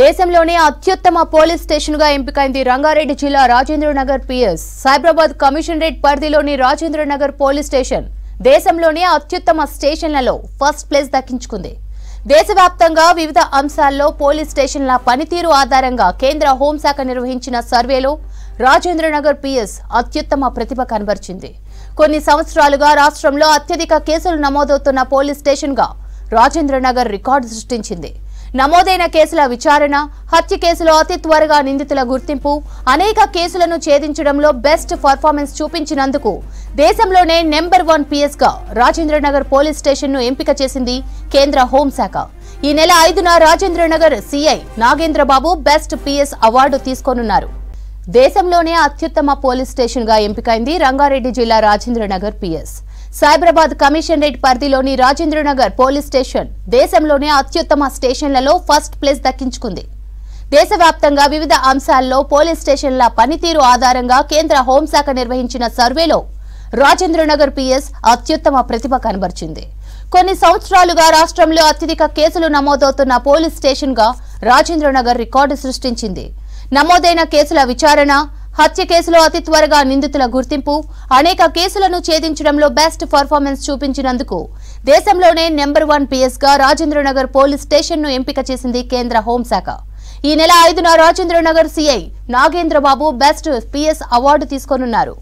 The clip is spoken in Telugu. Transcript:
దేశంలోనే అత్యుత్తమ పోలీస్ స్టేషన్ గా ఎంపికైంది రంగారెడ్డి జిల్లా రాజేంద్రనగర్ పిఎస్. సైబరాబాద్ కమిషనరేట్ పరిధిలోని రాజేంద్రనగర్ పోలీస్ స్టేషన్ దేశంలోనే అత్యుత్తమ స్టేషన్లలో ఫస్ట్ ప్లేస్ దక్కించుకుంది. దేశవ్యాప్తంగా వివిధ అంశాల్లో పోలీస్ స్టేషన్ల పనితీరు ఆధారంగా కేంద్ర హోంశాఖ నిర్వహించిన సర్వేలో రాజేంద్రనగర్ పిఎస్ అత్యుత్తమ ప్రతిభ కనబర్చింది. కొన్ని సంవత్సరాలుగా రాష్ట్రంలో అత్యధిక కేసులు నమోదవుతున్న పోలీస్ స్టేషన్ గా రాజేంద్రనగర్ రికార్డు సృష్టించింది. నమోదైన కేసుల విచారణ, హత్య కేసులో అతి త్వరగా నిందితుల గుర్తింపు, అనేక కేసులను ఛేదించడంలో బెస్ట్ పర్ఫార్మెన్స్ చూపించినందుకు దేశంలోనే నెంబర్ 1 పిఎస్ గా రాజేంద్రనగర్ పోలీస్ స్టేషన్ ను ఎంపిక చేసింది కేంద్ర హోంశాఖ. ఈ నెల 5న Rajendranagar CI Nagendrababu best PS award తీసుకోనున్నారు. దేశంలోనే అత్యుత్తమ పోలీస్ స్టేషన్ గా ఎంపికైంది రంగారెడ్డి జిల్లా రాజేంద్రనగర్ పిఎస్. సైబరాబాద్ కమిషనరేట్ పరిధిలోని రాజేంద్రనగర్ పోలీస్ స్టేషన్ దేశంలోనే అత్యుత్తమ స్టేషన్లలో ఫస్ట్ ప్లేస్ దక్కించుకుంది. దేశవ్యాప్తంగా వివిధ అంశాల్లో పోలీస్ స్టేషన్ల పనితీరు ఆధారంగా కేంద్ర హోంశాఖ నిర్వహించిన సర్వేలో రాజేంద్రనగర్ పిఎస్ అత్యుత్తమ ప్రతిభ కనబర్చింది. కొన్ని సంవత్సరాలుగా రాష్ట్రంలో అత్యధిక కేసులు నమోదవుతున్న పోలీస్ స్టేషన్ గా రాజేంద్రనగర్ రికార్డు సృష్టించింది. నమోదైన కేసుల విచారణ, హత్య కేసులో అతి త్వరగా నిందితుల గుర్తింపు, అనేక కేసులను ఛేదించడంలో బెస్ట్ పర్ఫార్మెన్స్ చూపించినందుకు దేశంలోనే నెంబర్ 1 పిఎస్ గా రాజేంద్రనగర్ పోలీస్ స్టేషన్ ను ఎంపిక చేసింది కేంద్ర హోంశాఖ. ఈ నెల 5న Rajendranagar CI Nagendrababu best PS award తీసుకోనున్నారు.